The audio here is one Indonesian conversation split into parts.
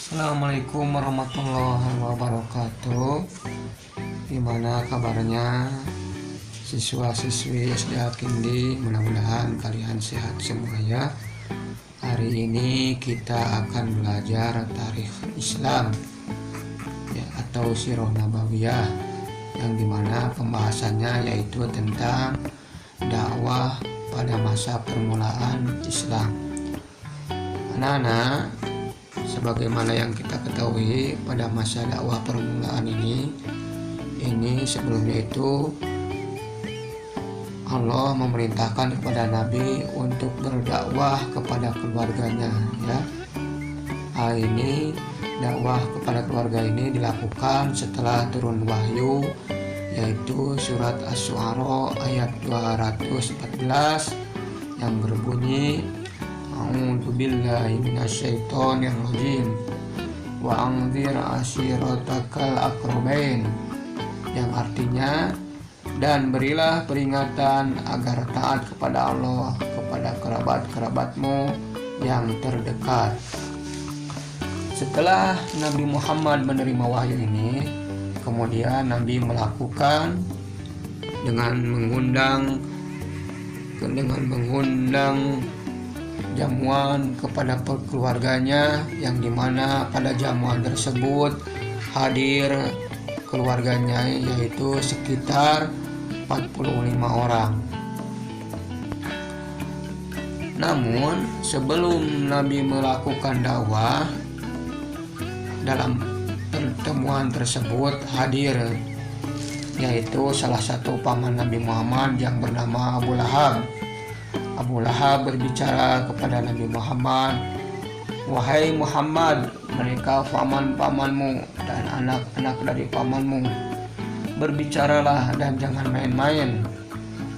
Assalamualaikum warahmatullahi wabarakatuh. Gimana kabarnya siswa-siswi SD Al-Kindi? Mudah-mudahan kalian sehat semua ya. Hari ini kita akan belajar tarikh Islam ya, atau Sirah Nabawiyah, yang dimana pembahasannya yaitu tentang dakwah pada masa permulaan Islam. Anak-anak, sebagaimana yang kita ketahui pada masa dakwah permulaan ini sebelumnya itu Allah memerintahkan kepada Nabi untuk berdakwah kepada keluarganya ya. Hal ini, dakwah kepada keluarga ini dilakukan setelah turun wahyu, yaitu surat Asy-Syu'ara ayat 214 yang berbunyi, A'udzu billahi minasyaitonir rajim wa anzir ashiratakal aqrabain, yang artinya, dan berilah peringatan agar taat kepada Allah kepada kerabat-kerabatmu yang terdekat. Setelah Nabi Muhammad menerima wahyu ini, kemudian Nabi melakukan dengan mengundang jamuan kepada keluarganya, yang dimana pada jamuan tersebut hadir keluarganya yaitu sekitar 45 orang. Namun sebelum Nabi melakukan dakwah, dalam pertemuan tersebut hadir yaitu salah satu paman Nabi Muhammad yang bernama Abu Lahab. Abu Lahab berbicara kepada Nabi Muhammad, "Wahai Muhammad, mereka paman-pamanmu dan anak-anak dari pamanmu. Berbicaralah dan jangan main-main.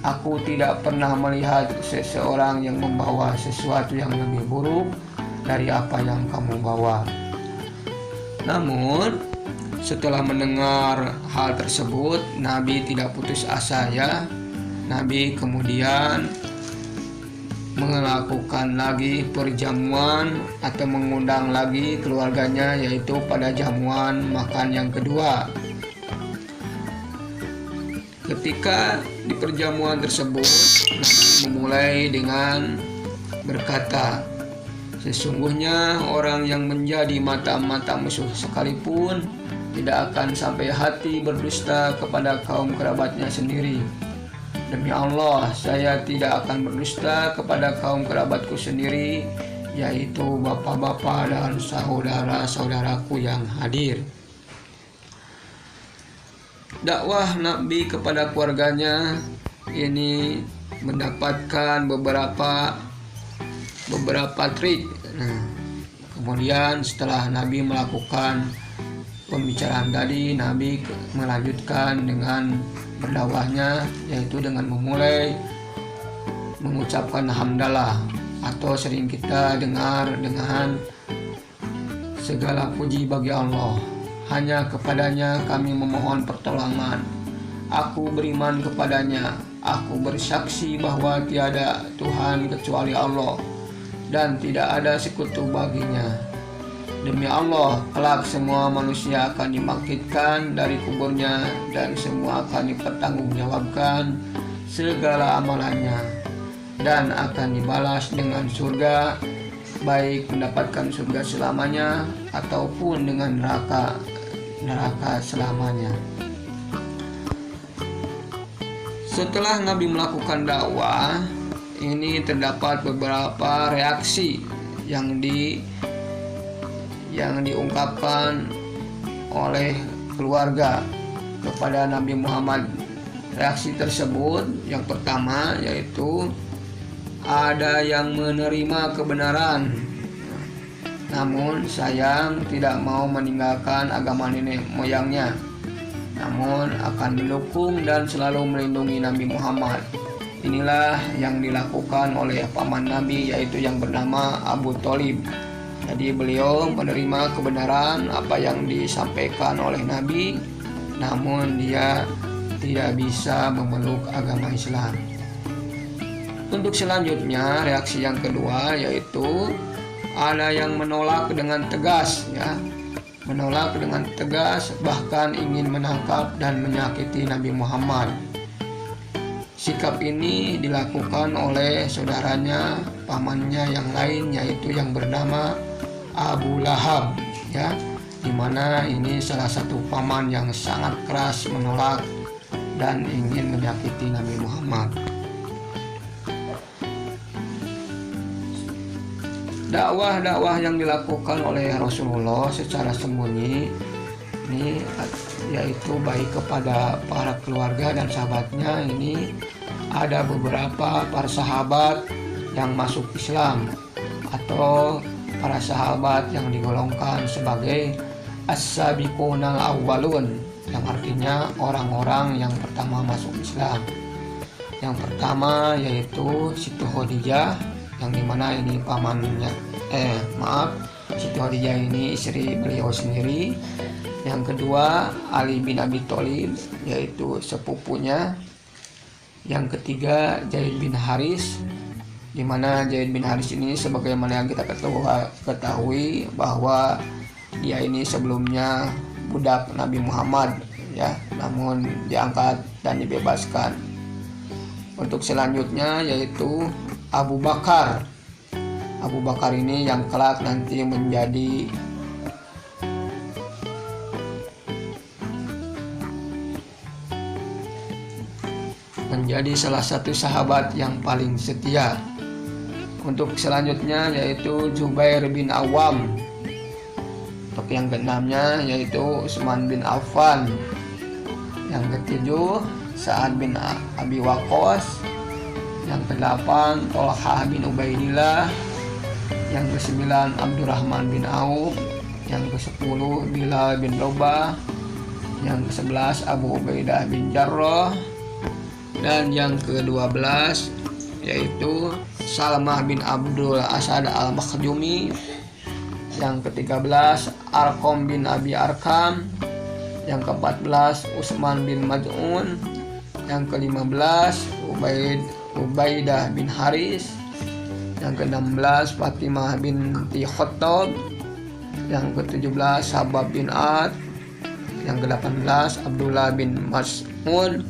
Aku tidak pernah melihat seseorang yang membawa sesuatu yang lebih buruk dari apa yang kamu bawa." Namun setelah mendengar hal tersebut, Nabi tidak putus asa ya. Nabi kemudian melakukan lagi perjamuan atau mengundang lagi keluarganya, yaitu pada jamuan makan yang kedua. Ketika di perjamuan tersebut, Nabi memulai dengan berkata, "Sesungguhnya orang yang menjadi mata-mata musuh sekalipun tidak akan sampai hati berdusta kepada kaum kerabatnya sendiri. Demi Allah, saya tidak akan berdusta kepada kaum kerabatku sendiri, yaitu bapak-bapak dan saudara-saudaraku yang hadir." Dakwah Nabi kepada keluarganya ini mendapatkan beberapa trik. Kemudian setelah Nabi melakukan pembicaraan tadi, Nabi melanjutkan dengan berdakwahnya, yaitu dengan memulai mengucapkan hamdalah, atau sering kita dengar dengan segala puji bagi Allah. Hanya kepadanya kami memohon pertolongan. Aku beriman kepadanya. Aku bersaksi bahwa tiada Tuhan kecuali Allah dan tidak ada sekutu baginya. Demi Allah, kelak semua manusia akan dibangkitkan dari kuburnya dan semua akan dipertanggungjawabkan segala amalannya dan akan dibalas dengan surga, baik mendapatkan surga selamanya ataupun dengan neraka selamanya. Setelah Nabi melakukan dakwah ini, terdapat beberapa reaksi yang diungkapkan oleh keluarga kepada Nabi Muhammad. Reaksi tersebut yang pertama yaitu ada yang menerima kebenaran, namun sayang tidak mau meninggalkan agama nenek moyangnya, namun akan mendukung dan selalu melindungi Nabi Muhammad. Inilah yang dilakukan oleh paman Nabi, yaitu yang bernama Abu Thalib. Jadi beliau menerima kebenaran apa yang disampaikan oleh Nabi, namun dia tidak bisa memeluk agama Islam. Untuk selanjutnya, reaksi yang kedua yaitu ada yang menolak dengan tegas, ya, menolak dengan tegas, bahkan ingin menangkap dan menyakiti Nabi Muhammad. Sikap ini dilakukan oleh saudaranya, pamannya yang lain, yaitu yang bernama Abu Lahab, ya, dimana ini salah satu paman yang sangat keras menolak dan ingin menyakiti Nabi Muhammad. Dakwah-dakwah yang dilakukan oleh Rasulullah secara sembunyi ini, yaitu baik kepada para keluarga dan sahabatnya. Ini ada beberapa para sahabat yang masuk Islam atau para sahabat yang digolongkan sebagai as-sabiqunal awwalun, yang artinya orang-orang yang pertama masuk Islam. Yang pertama yaitu Siti Khadijah, yang dimana ini pamannya, Siti Khadijah ini istri beliau sendiri. Yang kedua Ali bin Abi Thalib, yaitu sepupunya. Yang ketiga Zaid bin Haris, dimana Zaid bin Haris ini sebagaimana yang kita ketahui bahwa dia ini sebelumnya budak Nabi Muhammad, ya, namun diangkat dan dibebaskan. Untuk selanjutnya yaitu Abu Bakar. Abu Bakar ini yang kelak nanti menjadi salah satu sahabat yang paling setia. Untuk selanjutnya yaitu Zubair bin Awam. Untuk yang keenamnya yaitu Utsman bin Affan. Yang ketujuh Sa'ad bin Abi Waqqas. Yang kedelapan Thalhah bin Ubaidillah. Yang kesembilan Abdurrahman bin Auf. Yang kesepuluh Bilal bin Rabah. Yang kesebelas Abu Ubaidah bin Jarrah. Dan yang ke-12 yaitu Salamah bin Abdul Asad al-Makhzumi. Yang ke-13 Arqam bin Abi Arkam. Yang ke-14 Utsman bin Maz'un. Yang ke-15 Ubaidah bin Haris. Yang ke-16 Fatimah binti Khattab. Yang ke-17 Habab bin Ad. Yang ke-18 Abdullah bin Mas'ud.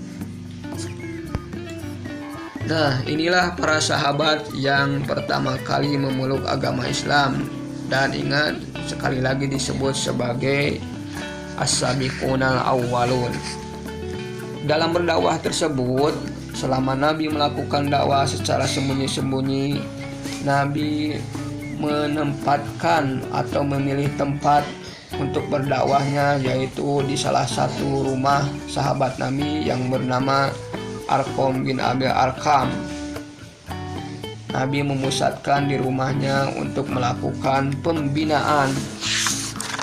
Nah, inilah para sahabat yang pertama kali memeluk agama Islam, dan ingat, sekali lagi disebut sebagai as-sabiqunal awwalun. Dalam berdakwah tersebut, selama Nabi melakukan dakwah secara sembunyi-sembunyi, Nabi menempatkan atau memilih tempat untuk berdakwahnya, yaitu di salah satu rumah sahabat Nabi yang bernama Arqam bin Abi Arkam. Nabi memusatkan di rumahnya untuk melakukan pembinaan,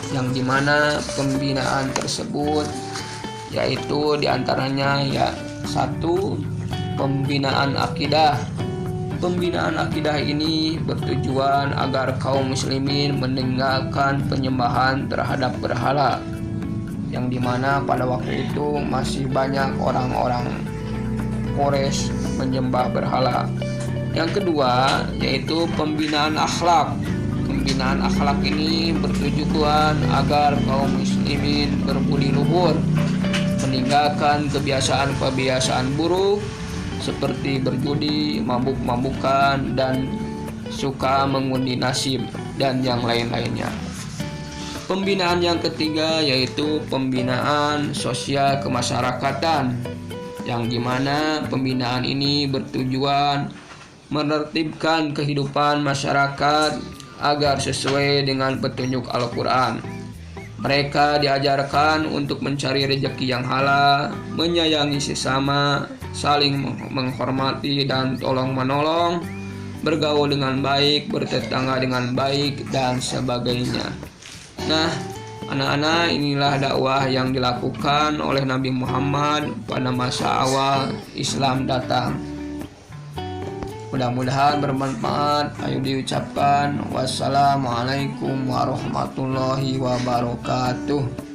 yang dimana pembinaan tersebut yaitu diantaranya ya, satu, pembinaan akidah. Pembinaan akidah ini bertujuan agar kaum muslimin meninggalkan penyembahan terhadap berhala, yang dimana pada waktu itu masih banyak orang-orang Quraisy menyembah berhala. Yang kedua yaitu pembinaan akhlak. Pembinaan akhlak ini bertujuan agar kaum muslimin berbudi luhur, meninggalkan kebiasaan-kebiasaan buruk seperti berjudi, mabuk-mabukan, dan suka mengundi nasib, dan yang lain-lainnya. Pembinaan yang ketiga yaitu pembinaan sosial kemasyarakatan, yang dimana pembinaan ini bertujuan menertibkan kehidupan masyarakat agar sesuai dengan petunjuk Al-Quran. Mereka diajarkan untuk mencari rezeki yang halal, menyayangi sesama, saling menghormati dan tolong-menolong, bergaul dengan baik, bertetangga dengan baik, dan sebagainya. Nah, anak-anak, inilah dakwah yang dilakukan oleh Nabi Muhammad pada masa awal Islam datang. Mudah-mudahan bermanfaat. Ayo diucapkan wassalamualaikum warahmatullahi wabarakatuh.